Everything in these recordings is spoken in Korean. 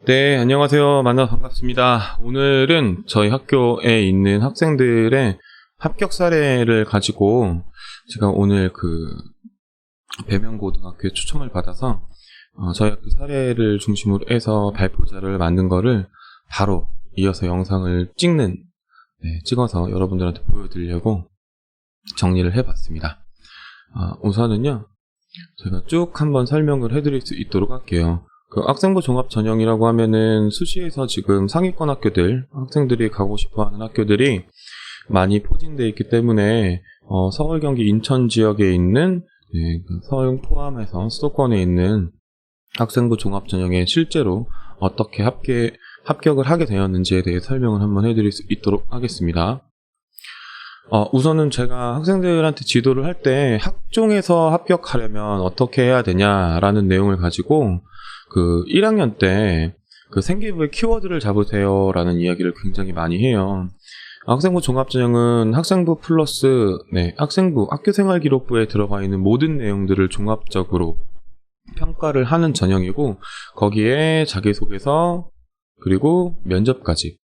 네, 안녕하세요. 만나서 반갑습니다. 오늘은 저희 학교에 있는 학생들의 합격 사례를 가지고 제가 오늘 배명고등학교에 초청을 받아서 저희 학교 사례를 중심으로 해서 발표자를 만든 거를 바로 이어서 영상을 찍어서 여러분들한테 보여드리려고 정리를 해봤습니다. 우선은요, 제가 쭉 한번 설명을 해드릴 수 있도록 할게요. 학생부 종합 전형이라고 하면은 수시에서 지금 상위권 학교들, 학생들이 가고 싶어 하는 학교들이 많이 포진되어 있기 때문에, 서울, 경기, 인천 지역에 있는, 서울 포함해서 수도권에 있는 학생부 종합 전형에 실제로 어떻게 합격을 하게 되었는지에 대해 설명을 한번 해드릴 수 있도록 하겠습니다. 우선은 제가 학생들한테 지도를 할 때 학종에서 합격하려면 어떻게 해야 되냐라는 내용을 가지고 1학년 때 생기부의 키워드를 잡으세요라는 이야기를 굉장히 많이 해요. 학생부 종합전형은 학생부 플러스 학생부 학교생활기록부에 들어가 있는 모든 내용들을 종합적으로 평가를 하는 전형이고, 거기에 자기소개서 그리고 면접까지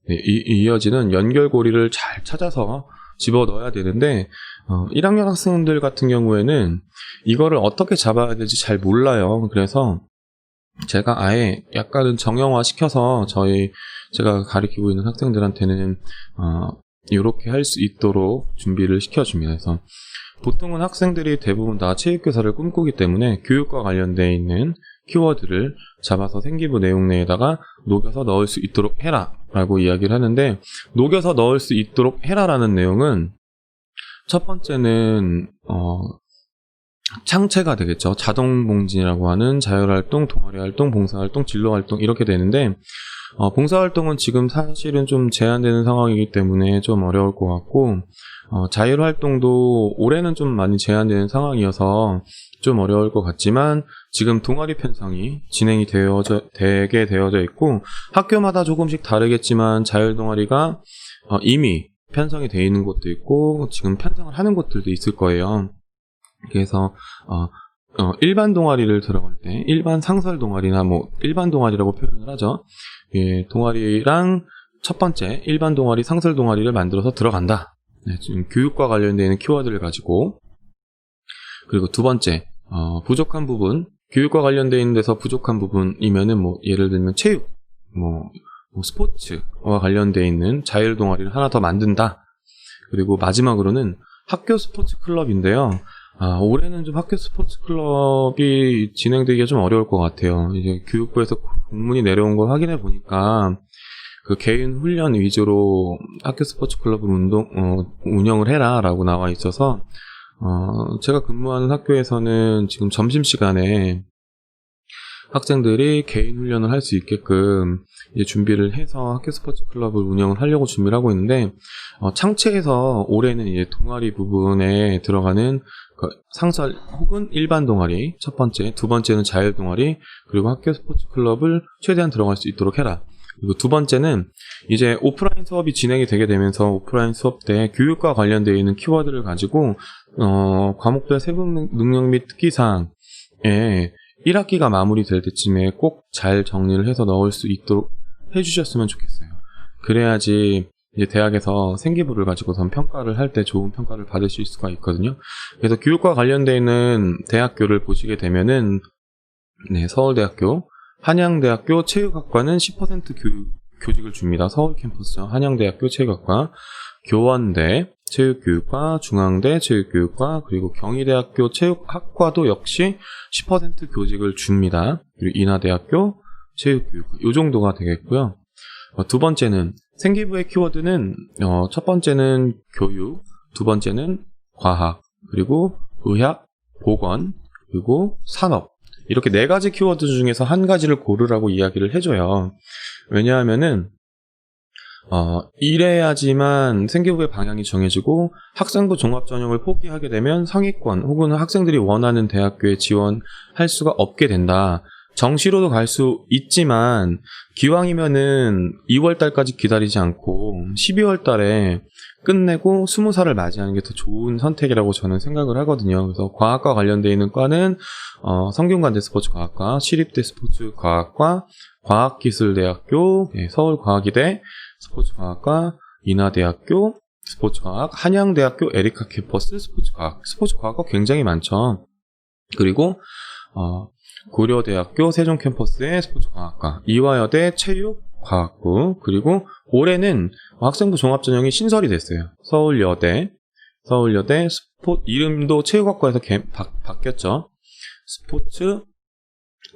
이어지는 연결고리를 잘 찾아서 집어넣어야 되는데, 1학년 학생들 같은 경우에는 이거를 어떻게 잡아야 될지 잘 몰라요. 그래서 제가 아예 약간은 정형화 시켜서 제가 가르치고 있는 학생들한테는 이렇게 할 수 있도록 준비를 시켜줍니다. 그래서 보통은 학생들이 대부분 다 체육교사를 꿈꾸기 때문에 교육과 관련되어 있는 키워드를 잡아서 생기부 내용 내에다가 녹여서 넣을 수 있도록 해라 라고 이야기를 하는데, 녹여서 넣을 수 있도록 해라라는 내용은 첫 번째는 창체가 되겠죠. 자동봉진이라고 하는 자율활동, 동아리활동, 봉사활동, 진로활동 이렇게 되는데, 봉사활동은 지금 사실은 좀 제한되는 상황이기 때문에 좀 어려울 것 같고, 자율활동도 올해는 좀 많이 제한되는 상황이어서 좀 어려울 것 같지만, 지금 동아리 편성이 진행이 되게 되어져 있고, 학교마다 조금씩 다르겠지만 자율동아리가 이미 편성이 되어 있는 곳도 있고 지금 편성을 하는 곳들도 있을 거예요. 그래서 일반 동아리를 들어갈 때 일반 상설 동아리나 일반 동아리라고 표현을 하죠. 동아리랑 첫 번째 일반 동아리, 상설 동아리를 만들어서 들어간다. 지금 교육과 관련되어 있는 키워드를 가지고, 그리고 두 번째 부족한 부분, 교육과 관련되어 있는 데서 부족한 부분이면은 예를 들면 체육, 스포츠와 관련되어 있는 자율 동아리를 하나 더 만든다. 그리고 마지막으로는 학교 스포츠 클럽인데요. 올해는 좀 학교 스포츠 클럽이 진행되기가 좀 어려울 것 같아요. 이제 교육부에서 공문이 내려온 걸 확인해 보니까 개인 훈련 위주로 학교 스포츠 클럽을 운영을 해라 라고 나와 있어서, 제가 근무하는 학교에서는 지금 점심시간에 학생들이 개인 훈련을 할 수 있게끔 이제 준비를 해서 학교 스포츠 클럽을 운영을 하려고 준비를 하고 있는데, 창체에서 올해는 이제 동아리 부분에 들어가는 상설 혹은 일반 동아리 첫 번째, 두 번째는 자율 동아리, 그리고 학교 스포츠 클럽을 최대한 들어갈 수 있도록 해라. 그리고 두 번째는 이제 오프라인 수업이 진행이 되게 되면서 오프라인 수업 때 교육과 관련되어 있는 키워드를 가지고 과목별 세분 능력 및 특기사항에 1학기가 마무리될 때쯤에 꼭 잘 정리를 해서 넣을 수 있도록 해주셨으면 좋겠어요. 그래야지 이제 대학에서 생기부를 가지고선 평가를 할 때 좋은 평가를 받으실 수가 있거든요. 그래서 교육과 관련되어 있는 대학교를 보시게 되면은 서울대학교, 한양대학교 체육학과는 10% 교직을 줍니다. 서울 캠퍼스 한양대학교 체육학과, 교원대 체육교육과, 중앙대 체육교육과, 그리고 경희대학교 체육학과도 역시 10% 교직을 줍니다. 그리고 인하대학교 체육교육과 이 정도가 되겠고요. 두 번째는 생기부의 키워드는 첫 번째는 교육, 두 번째는 과학, 그리고 의학, 보건, 그리고 산업, 이렇게 4가지 키워드 중에서 한 가지를 고르라고 이야기를 해줘요. 왜냐하면은 이래야지만 생기부의 방향이 정해지고 학생부 종합전형을 포기하게 되면 상위권 혹은 학생들이 원하는 대학교에 지원할 수가 없게 된다. 정시로도 갈 수 있지만 기왕이면은 2월 달까지 기다리지 않고 12월 달에 끝내고 20살을 맞이하는 게 더 좋은 선택이라고 저는 생각을 하거든요. 그래서 과학과 관련되어 있는 과는 성균관대 스포츠과학과, 시립대 스포츠과학과, 과학기술대학교, 서울과학이대 스포츠과학과, 인하대학교 스포츠과학, 한양대학교 에리카 캠퍼스 스포츠과학과 굉장히 많죠. 그리고 고려대학교 세종 캠퍼스의 스포츠과학과, 이화여대 체육과학부, 그리고 올해는 학생부 종합전형이 신설이 됐어요. 서울여대 이름도 체육학과에서 바뀌었죠. 스포츠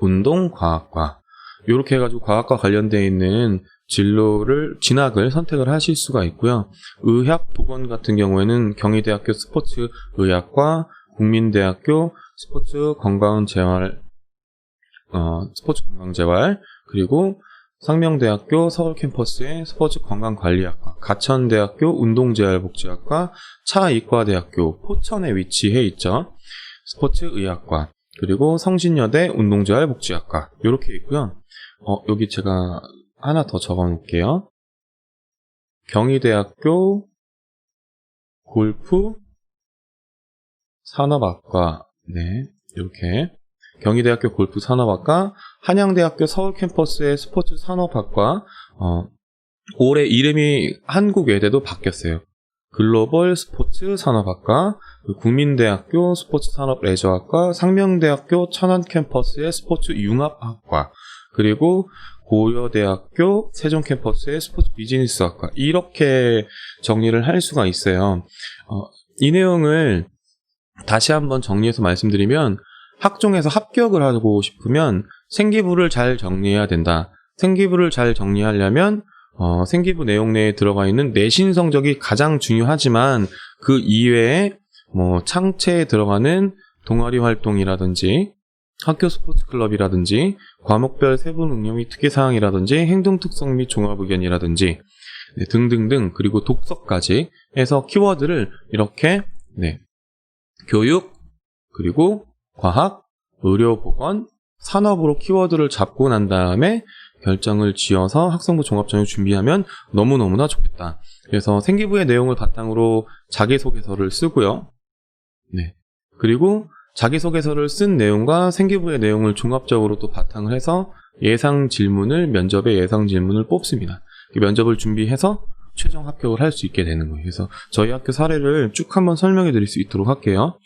운동과학과, 이렇게 해가지고 과학과 관련되어 있는 진학을 선택을 하실 수가 있고요. 의학, 보건 같은 경우에는 경희대학교 스포츠의학과, 국민대학교 스포츠건강재활, 그리고 상명대학교 서울 캠퍼스의 스포츠건강관리학과, 가천대학교 운동재활복지학과, 차이과대학교 포천에 위치해 있죠. 스포츠의학과, 그리고 성신여대 운동재활복지학과, 이렇게 있고요. 여기 제가 하나 더 적어 놓을게요. 경희대학교 골프 산업학과, 네, 이렇게 경희대학교 골프 산업학과, 한양대학교 서울 캠퍼스의 스포츠 산업학과, 올해 이름이 한국외대도 바뀌었어요. 글로벌 스포츠 산업학과, 국민대학교 스포츠 산업 레저학과, 상명대학교 천안 캠퍼스의 스포츠 융합학과, 그리고 고려대학교 세종 캠퍼스의 스포츠 비즈니스학과, 이렇게 정리를 할 수가 있어요. 이 내용을 다시 한번 정리해서 말씀드리면, 학종에서 합격을 하고 싶으면 생기부를 잘 정리해야 된다. 생기부를 잘 정리하려면 생기부 내용 내에 들어가 있는 내신 성적이 가장 중요하지만, 그 이외에 창체에 들어가는 동아리 활동이라든지 학교 스포츠 클럽이라든지 과목별 세부 능력 및 특기사항이라든지 행동 특성 및 종합 의견이라든지 등등등, 그리고 독서까지 해서 키워드를 이렇게 교육, 그리고 과학, 의료보건, 산업으로 키워드를 잡고 난 다음에 결정을 지어서 학생부 종합전형 준비하면 너무너무나 좋겠다. 그래서 생기부의 내용을 바탕으로 자기소개서를 쓰고요. 그리고 자기소개서를 쓴 내용과 생기부의 내용을 종합적으로 또 바탕을 해서 면접의 예상 질문을 뽑습니다. 면접을 준비해서 최종 합격을 할 수 있게 되는 거예요. 그래서 저희 학교 사례를 쭉 한번 설명해 드릴 수 있도록 할게요.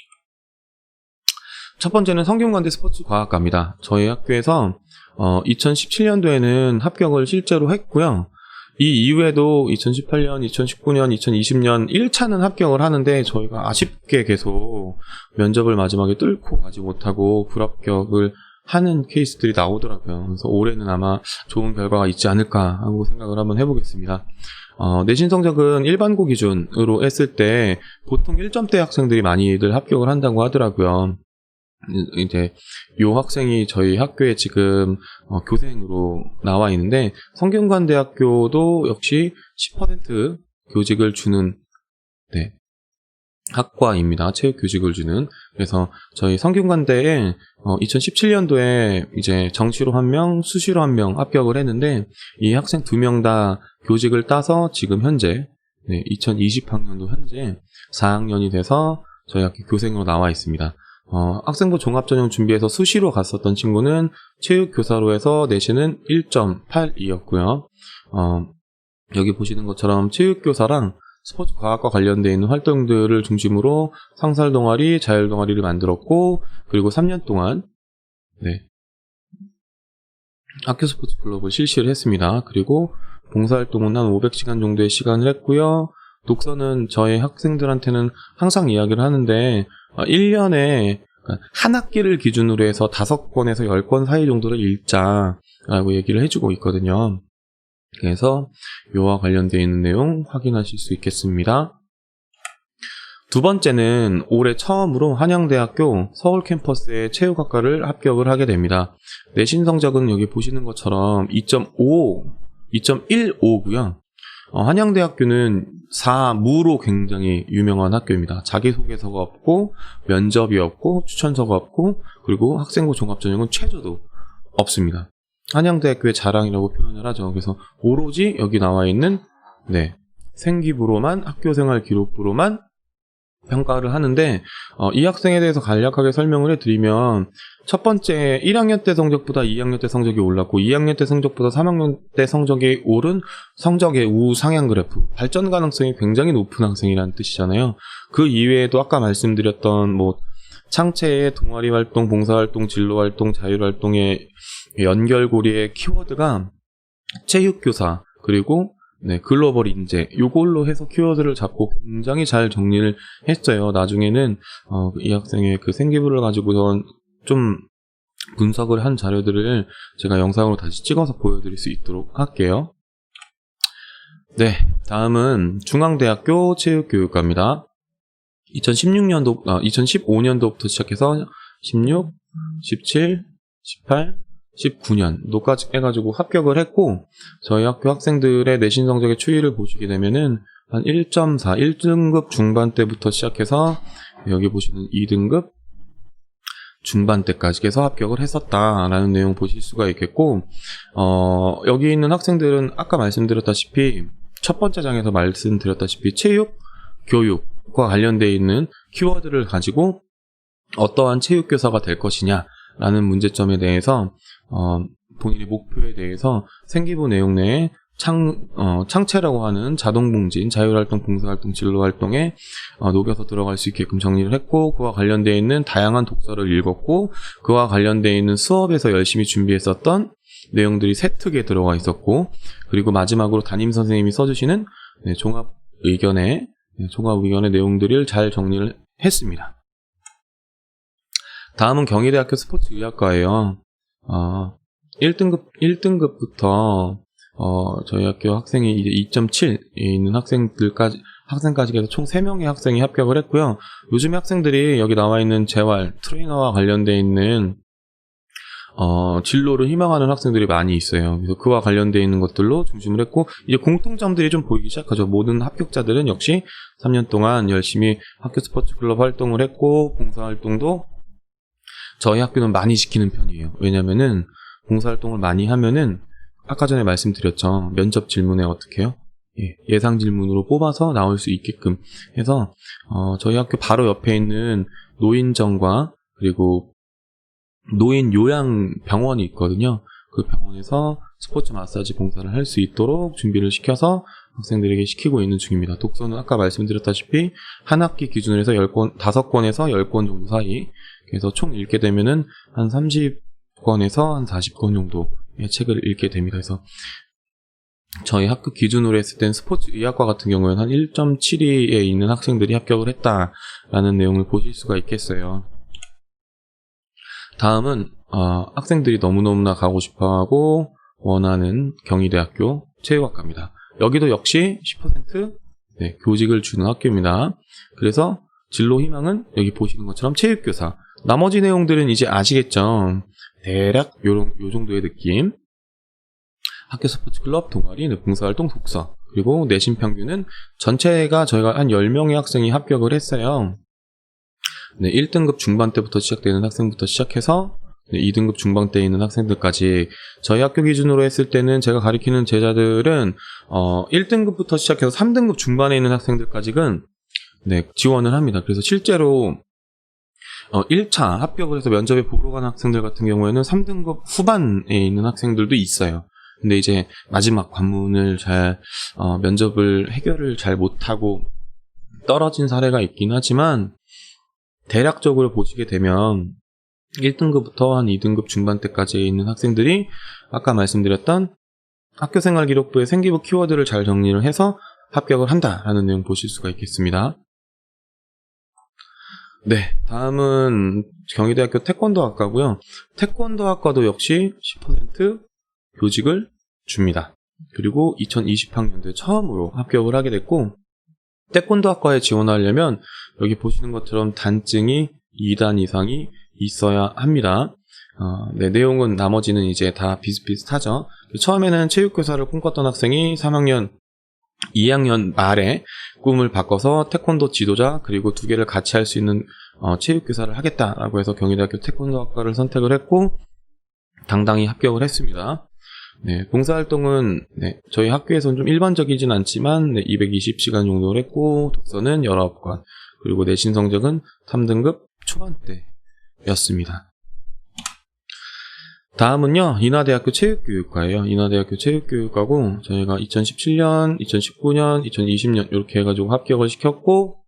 첫 번째는 성균관대 스포츠과학과입니다. 저희 학교에서 2017년도에는 합격을 실제로 했고요. 이 이후에도 2018년, 2019년, 2020년 1차는 합격을 하는데 저희가 아쉽게 계속 면접을 마지막에 뚫고 가지 못하고 불합격을 하는 케이스들이 나오더라고요. 그래서 올해는 아마 좋은 결과가 있지 않을까 하고 생각을 한번 해보겠습니다. 내신 성적은 일반고 기준으로 했을 때 보통 1점대 학생들이 많이들 합격을 한다고 하더라고요. 이제 요 학생이 저희 학교에 지금 교생으로 나와 있는데, 성균관대학교도 역시 10% 교직을 주는 학과입니다. 체육 교직을 주는. 그래서 저희 성균관대에 2017년도에 이제 정시로 1명, 수시로 1명 합격을 했는데, 이 학생 2명 다 교직을 따서 지금 현재 2020학년도 현재 4학년이 돼서 저희 학교 교생으로 나와 있습니다. 학생부 종합전형 준비해서 수시로 갔었던 친구는 체육교사로 해서 내신은 1.82였고요. 여기 보시는 것처럼 체육교사랑 스포츠과학과 관련되어 있는 활동들을 중심으로 상설동아리, 자율동아리를 만들었고, 그리고 3년 동안 학교 스포츠 클럽을 실시를 했습니다. 그리고 봉사활동은 한 500시간 정도의 시간을 했고요. 독서는 저희 학생들한테는 항상 이야기를 하는데 1년에 한 학기를 기준으로 해서 5권에서 10권 사이 정도를 읽자라고 얘기를 해주고 있거든요. 그래서 이와 관련되어 있는 내용 확인하실 수 있겠습니다. 두 번째는 올해 처음으로 한양대학교 서울 캠퍼스의 체육학과를 합격을 하게 됩니다. 내신 성적은 여기 보시는 것처럼 2.15고요. 한양대학교는 사무로 굉장히 유명한 학교입니다. 자기소개서가 없고, 면접이 없고, 추천서가 없고, 그리고 학생부 종합전형은 최저도 없습니다. 한양대학교의 자랑이라고 표현을 하죠. 그래서 오로지 여기 나와 있는 생기부로만, 학교생활 기록부로만 평가를 하는데, 이 학생에 대해서 간략하게 설명을 해드리면, 첫 번째 1학년 때 성적보다 2학년 때 성적이 올랐고 2학년 때 성적보다 3학년 때 성적이 오른 성적의 우상향 그래프, 발전 가능성이 굉장히 높은 학생이라는 뜻이잖아요. 그 이외에도 아까 말씀드렸던 뭐 창체의 동아리 활동, 봉사 활동, 진로 활동, 자율 활동의 연결고리의 키워드가 체육교사, 그리고 글로벌 인재, 요걸로 해서 키워드를 잡고 굉장히 잘 정리를 했어요. 나중에는 이 학생의 그 생기부를 가지고선 좀 분석을 한 자료들을 제가 영상으로 다시 찍어서 보여드릴 수 있도록 할게요. 네, 다음은 중앙대학교 체육교육과입니다. 2015년도부터 시작해서 16, 17, 18, 19년도까지 해가지고 합격을 했고, 저희 학교 학생들의 내신 성적의 추이를 보시게 되면은 한 1.4, 1등급 중반 때부터 시작해서 여기 보시는 2등급 중반 때까지 해서 합격을 했었다라는 내용 보실 수가 있겠고, 여기 있는 학생들은 아까 말씀드렸다시피 첫 번째 장에서 말씀드렸다시피 체육, 교육과 관련되어 있는 키워드를 가지고 어떠한 체육교사가 될 것이냐라는 문제점에 대해서 본인의 목표에 대해서 생기부 내용 내에 창체라고 하는 자동봉진, 자율활동, 봉사활동, 진로활동에 녹여서 들어갈 수 있게끔 정리를 했고, 그와 관련되어 있는 다양한 독서를 읽었고, 그와 관련되어 있는 수업에서 열심히 준비했었던 내용들이 세특에 들어가 있었고, 그리고 마지막으로 담임선생님이 써주시는 종합의견의 내용들을 잘 정리를 했습니다. 다음은 경희대학교 스포츠의학과예요. 1등급부터 저희 학교 학생이 이제 2.7에 있는 학생까지 해서 총 3명의 학생이 합격을 했고요. 요즘 학생들이 여기 나와 있는 재활, 트레이너와 관련되어 있는 진로를 희망하는 학생들이 많이 있어요. 그래서 그와 관련되어 있는 것들로 중심을 했고, 이제 공통점들이 좀 보이기 시작하죠. 모든 합격자들은 역시 3년 동안 열심히 학교 스포츠 클럽 활동을 했고, 봉사활동도 저희 학교는 많이 시키는 편이에요. 왜냐면은 봉사활동을 많이 하면은 아까 전에 말씀드렸죠. 면접 질문에 어떻게 해요? 예상 질문으로 뽑아서 나올 수 있게끔 해서 저희 학교 바로 옆에 있는 노인정과 그리고 노인 요양병원이 있거든요. 그 병원에서 스포츠 마사지 봉사를 할 수 있도록 준비를 시켜서 학생들에게 시키고 있는 중입니다. 독서는 아까 말씀드렸다시피 한 학기 기준으로 해서 5권에서 10권 정도 사이, 그래서 총 읽게 되면은 한 30권에서 한 40권 정도의 책을 읽게 됩니다. 그래서 저희 학교 기준으로 했을 땐 스포츠 의학과 같은 경우에는 한 1.72에 있는 학생들이 합격을 했다라는 내용을 보실 수가 있겠어요. 다음은 학생들이 너무너무나 가고 싶어하고 원하는 경희대학교 체육학과입니다. 여기도 역시 10% 교직을 주는 학교입니다. 그래서 진로 희망은 여기 보시는 것처럼 체육교사. 나머지 내용들은 이제 아시겠죠? 대략 요 정도의 느낌. 학교 스포츠 클럽, 동아리, 봉사활동, 독서. 그리고 내신 평균은 전체가 저희가 한 10명의 학생이 합격을 했어요. 1등급 중반 때부터 시작되는 학생부터 시작해서 2등급 중반대에 있는 학생들까지 저희 학교 기준으로 했을 때는 제가 가르치는 제자들은 1등급부터 시작해서 3등급 중반에 있는 학생들까지는 지원을 합니다. 그래서 실제로 1차 합격을 해서 면접에 보러 간 학생들 같은 경우에는 3등급 후반에 있는 학생들도 있어요. 근데 이제 마지막 관문을 면접을 해결을 잘 못하고 떨어진 사례가 있긴 하지만, 대략적으로 보시게 되면 1등급부터 한 2등급 중반대까지 있는 학생들이 아까 말씀드렸던 학교생활 기록부의 생기부 키워드를 잘 정리를 해서 합격을 한다라는 내용 보실 수가 있겠습니다. 다음은 경희대학교 태권도학과고요. 태권도학과도 역시 10% 교직을 줍니다. 그리고 2020학년도에 처음으로 합격을 하게 됐고, 태권도학과에 지원하려면 여기 보시는 것처럼 단증이 2단 이상이 있어야 합니다. 내용은 나머지는 이제 다 비슷비슷하죠. 처음에는 체육교사를 꿈꿨던 학생이 3학년, 2학년 말에 꿈을 바꿔서 태권도 지도자, 그리고 두 개를 같이 할 수 있는 체육교사를 하겠다라고 해서 경희대학교 태권도학과를 선택을 했고 당당히 합격을 했습니다. 네, 봉사활동은 네, 저희 학교에서는 좀 일반적이진 않지만 네, 220시간 정도를 했고 독서는 19권 그리고 내신 성적은 3등급 초반대였습니다. 다음은요, 인하대학교 체육교육과예요. 인하대학교 체육교육과고 저희가 2017년, 2019년, 2020년 이렇게 해가지고 합격을 시켰고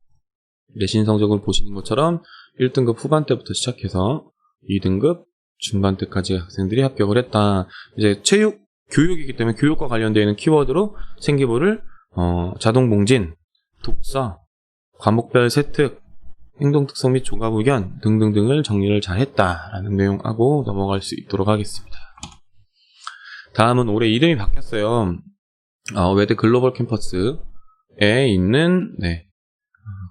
내신 성적을 보시는 것처럼 1등급 후반대부터 시작해서 2등급 중반대까지 학생들이 합격을 했다. 이제 체육 교육이기 때문에 교육과 관련되어 있는 키워드로 생기부를 자동봉진, 독서, 과목별 세특, 행동특성 및 종합의견 등등등을 정리를 잘 했다라는 내용하고 넘어갈 수 있도록 하겠습니다. 다음은 올해 이름이 바뀌었어요. 외대 글로벌 캠퍼스에 있는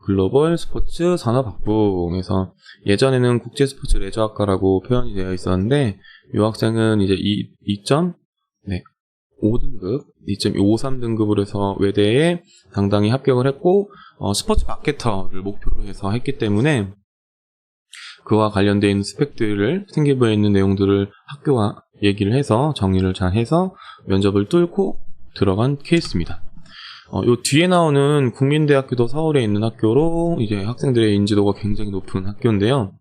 글로벌 스포츠 산업학부에서 예전에는 국제 스포츠 레저학과라고 표현이 되어 있었는데 이 학생은 이제 2.5등급, 2.53등급으로 해서 외대에 당당히 합격을 했고 스포츠 마케터를 목표로 해서 했기 때문에 그와 관련되어 있는 스펙들을 생기부에 있는 내용들을 학교와 얘기를 해서 정리를 잘 해서 면접을 뚫고 들어간 케이스입니다. 요 뒤에 나오는 국민대학교도 서울에 있는 학교로 이제 학생들의 인지도가 굉장히 높은 학교인데요.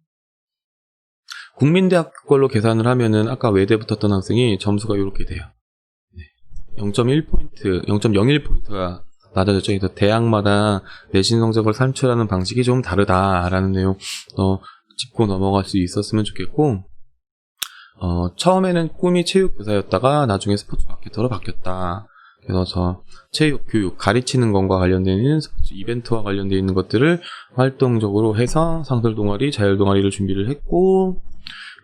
국민대학교 걸로 계산을 하면은 아까 외대 붙었던 학생이 점수가 이렇게 돼요. 0.1포인트, 0.01포인트가 낮아졌죠. 그래서 대학마다 내신 성적을 산출하는 방식이 좀 다르다라는 내용 짚고 넘어갈 수 있었으면 좋겠고 처음에는 꿈이 체육교사였다가 나중에 스포츠 마케터로 바뀌었다. 그래서 저 체육, 교육, 가르치는 것과 관련되어 있는 스포츠 이벤트와 관련되어 있는 것들을 활동적으로 해서 상설 동아리, 자율 동아리를 준비를 했고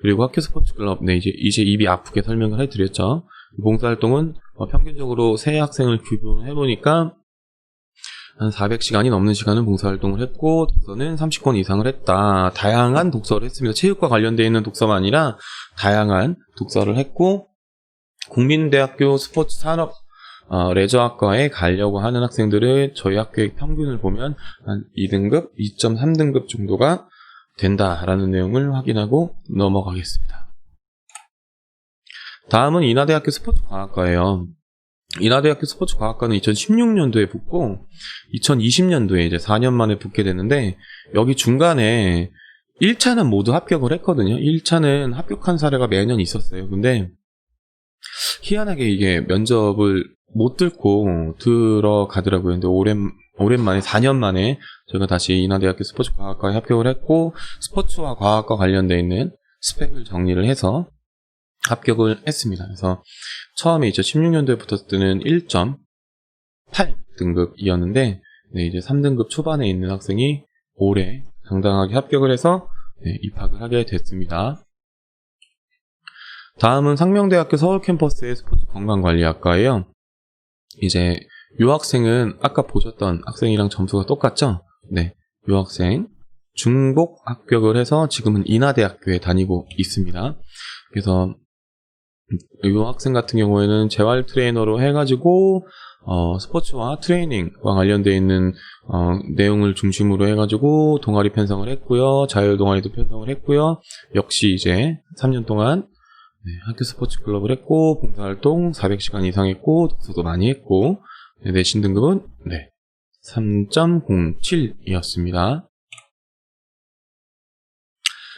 그리고 학교 스포츠 클럽, 이제 입이 아프게 설명을 해드렸죠. 봉사활동은 평균적으로 세 학생을 규모해보니까 한 400시간이 넘는 시간을 봉사활동을 했고 독서는 30권 이상을 했다. 다양한 독서를 했습니다. 체육과 관련되어 있는 독서가 아니라 다양한 독서를 했고 국민대학교 스포츠 산업 레저학과에 가려고 하는 학생들의 저희 학교의 평균을 보면 한 2등급, 2.3등급 정도가 된다라는 내용을 확인하고 넘어가겠습니다. 다음은 인하대학교 스포츠과학과예요. 인하대학교 스포츠과학과는 2016년도에 붙고 2020년도에 이제 4년 만에 붙게 됐는데 여기 중간에 1차는 모두 합격을 했거든요. 1차는 합격한 사례가 매년 있었어요. 근데 희한하게 이게 면접을 못 뚫고 들어가더라고요. 근데 오랜만에 4년 만에 제가 다시 인하대학교 스포츠과학과에 합격을 했고 스포츠와 과학과 관련되어 있는 스펙을 정리를 해서 합격을 했습니다. 그래서 처음에 2016년도에 붙었을 때는 1.8등급이었는데 이제 3등급 초반에 있는 학생이 올해 당당하게 합격을 해서 입학을 하게 됐습니다. 다음은 상명대학교 서울 캠퍼스의 스포츠 건강관리학과예요. 이제 이 학생은 아까 보셨던 학생이랑 점수가 똑같죠? 네, 이 학생 중복 합격을 해서 지금은 인하대학교에 다니고 있습니다. 그래서 이 학생 같은 경우에는 재활 트레이너로 해가지고 스포츠와 트레이닝과 관련되어 있는 내용을 중심으로 해가지고 동아리 편성을 했고요. 자율 동아리도 편성을 했고요. 역시 이제 3년 동안 학교 스포츠 클럽을 했고 봉사활동 400시간 이상 했고 독서도 많이 했고 내신 등급은 3.07이었습니다.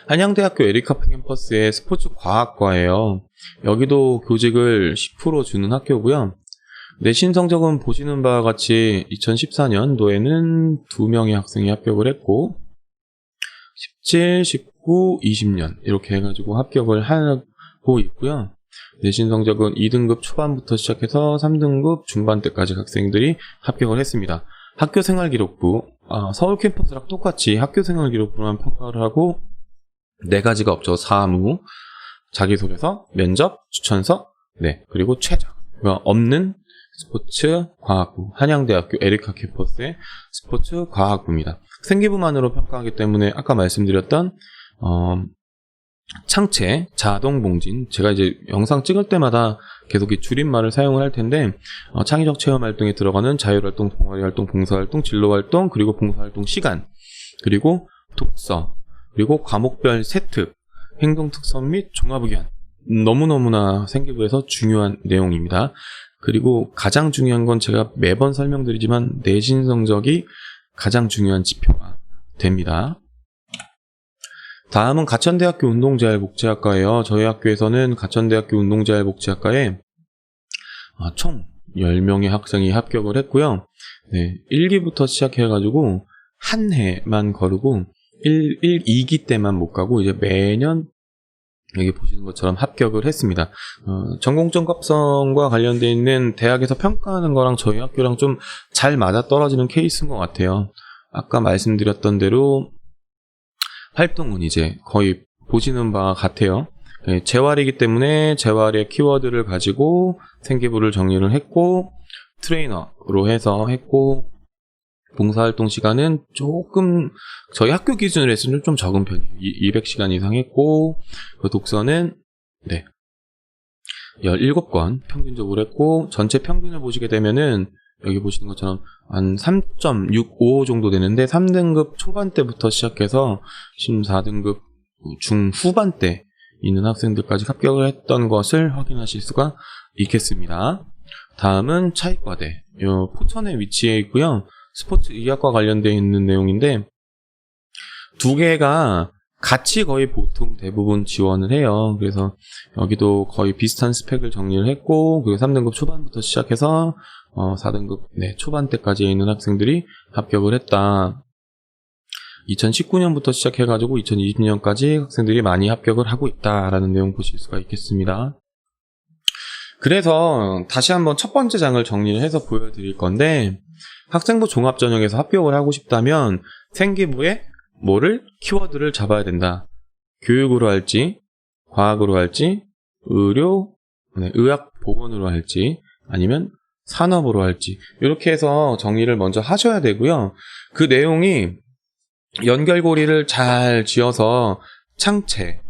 한양대학교 에리카프 캠퍼스의 스포츠 과학과예요. 여기도 교직을 10% 주는 학교고요. 내신 성적은 보시는 바와 같이 2014년도에는 2명의 학생이 합격을 했고 17, 19, 20년 이렇게 해가지고 합격을 하고 있고요. 내신 성적은 2등급 초반부터 시작해서 3등급 중반대까지 학생들이 합격을 했습니다. 학교생활기록부, 서울 캠퍼스랑 똑같이 학교생활기록부만 평가를 하고 4가지가 없죠. 사무, 자기소개서, 면접, 추천서, 그리고 최저. 없는 스포츠 과학부, 한양대학교 에리카 캠퍼스의 스포츠 과학부입니다. 생기부만으로 평가하기 때문에 아까 말씀드렸던 창체, 자동봉진, 제가 이제 영상 찍을 때마다 계속 이 줄임말을 사용을 할 텐데 창의적 체험 활동에 들어가는 자율활동, 동아리 활동, 봉사활동, 진로활동, 그리고 봉사활동 시간, 그리고 독서, 그리고 과목별 세특, 행동특성 및 종합의견, 너무너무나 생기부에서 중요한 내용입니다. 그리고 가장 중요한 건 제가 매번 설명드리지만 내신 성적이 가장 중요한 지표가 됩니다. 다음은 가천대학교 운동자율복지학과예요. 저희 학교에서는 가천대학교 운동자율복지학과에 총 10명의 학생이 합격을 했고요. 네, 1기부터 시작해가지고 한 해만 거르고 2기 때만 못 가고 이제 매년 여기 보시는 것처럼 합격을 했습니다. 전공적 합성과 관련되어 있는 대학에서 평가하는 거랑 저희 학교랑 좀 잘 맞아떨어지는 케이스인 것 같아요. 아까 말씀드렸던 대로 활동은 이제 거의 보시는 바와 같아요. 재활이기 때문에 재활의 키워드를 가지고 생기부를 정리를 했고 트레이너로 해서 했고 봉사활동 시간은 조금 저희 학교 기준으로 했으면 좀 적은 편이에요. 200시간 이상 했고 그 독서는 17권 평균적으로 했고 전체 평균을 보시게 되면은 여기 보시는 것처럼 한 3.65 정도 되는데 3등급 초반대부터 시작해서 14등급 중후반대 있는 학생들까지 합격을 했던 것을 확인하실 수가 있겠습니다. 다음은 차의과대. 포천에 위치해 있고요. 스포츠 의학과 관련되어 있는 내용인데 두 개가 같이 거의 보통 대부분 지원을 해요. 그래서 여기도 거의 비슷한 스펙을 정리를 했고 그리고 3등급 초반부터 시작해서 4등급 초반대까지 있는 학생들이 합격을 했다. 2019년부터 시작해가지고 2020년까지 학생들이 많이 합격을 하고 있다라는 내용 보실 수가 있겠습니다. 그래서 다시 한번 첫 번째 장을 정리를 해서 보여드릴 건데 학생부 종합전형에서 합격을 하고 싶다면 생기부에 뭐를 키워드를 잡아야 된다. 교육으로 할지 과학으로 할지 의료, 의학보건으로 할지 아니면 산업으로 할지 이렇게 해서 정리를 먼저 하셔야 되고요. 그 내용이 연결고리를 잘 지어서 창체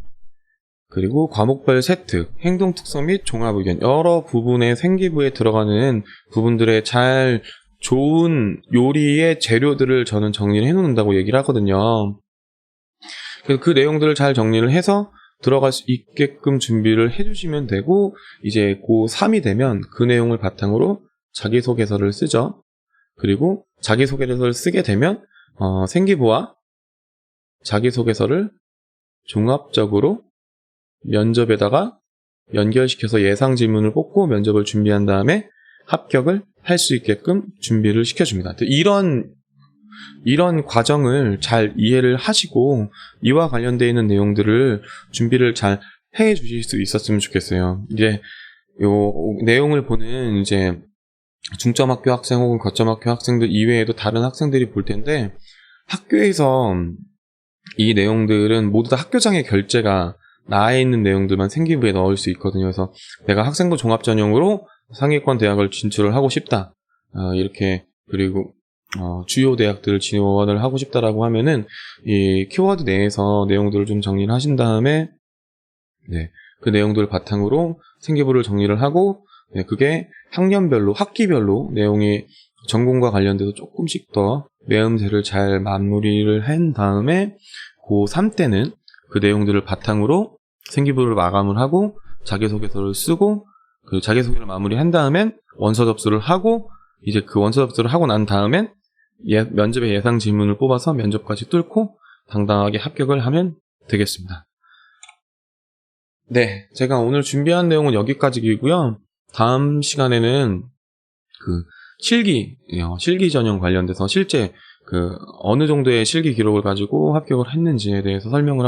그리고 과목별 세특, 행동특성 및 종합의견 여러 부분의 생기부에 들어가는 부분들의 잘 좋은 요리의 재료들을 저는 정리를 해놓는다고 얘기를 하거든요. 그래서 그 내용들을 잘 정리를 해서 들어갈 수 있게끔 준비를 해주시면 되고 이제 고3이 되면 그 내용을 바탕으로 자기소개서를 쓰죠. 그리고 자기소개서를 쓰게 되면 생기부와 자기소개서를 종합적으로 면접에다가 연결시켜서 예상 지문을 뽑고 면접을 준비한 다음에 합격을 할 수 있게끔 준비를 시켜줍니다. 이런 과정을 잘 이해를 하시고 이와 관련되어 있는 내용들을 준비를 잘 해 주실 수 있었으면 좋겠어요. 이제 요 내용을 보는 이제 중점학교 학생 혹은 거점학교 학생들 이외에도 다른 학생들이 볼 텐데 학교에서 이 내용들은 모두 다 학교장의 결재가 나에 있는 내용들만 생기부에 넣을 수 있거든요. 그래서 내가 학생부 종합전형으로 상위권 대학을 진출을 하고 싶다. 이렇게 그리고 주요 대학들을 지원을 하고 싶다라고 하면은 이 키워드 내에서 내용들을 좀 정리를 하신 다음에 그 내용들을 바탕으로 생기부를 정리를 하고 그게 학년별로 학기별로 내용이 전공과 관련돼서 조금씩 더 매음새를 잘 마무리를 한 다음에 고3 때는 그 내용들을 바탕으로 생기부를 마감을 하고 자기소개서를 쓰고 그 자기소개를 마무리한 다음엔 원서 접수를 하고 이제 그 원서 접수를 하고 난 다음엔 면접의 예상 질문을 뽑아서 면접까지 뚫고 당당하게 합격을 하면 되겠습니다. 네, 제가 오늘 준비한 내용은 여기까지이고요. 다음 시간에는 그 실기 전형 관련돼서 실제 그 어느 정도의 실기 기록을 가지고 합격을 했는지에 대해서 설명을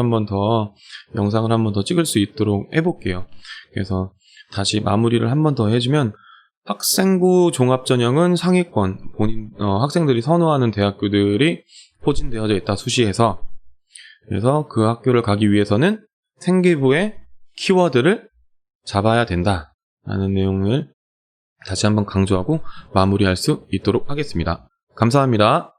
영상을 한 번 더 찍을 수 있도록 해볼게요. 그래서 다시 마무리를 한 번 더 해주면 학생부 종합전형은 상위권 학생들이 선호하는 대학교들이 포진되어져 있다 수시에서. 그래서 그 학교를 가기 위해서는 생기부의 키워드를 잡아야 된다 라는 내용을 다시 한번 강조하고 마무리할 수 있도록 하겠습니다. 감사합니다.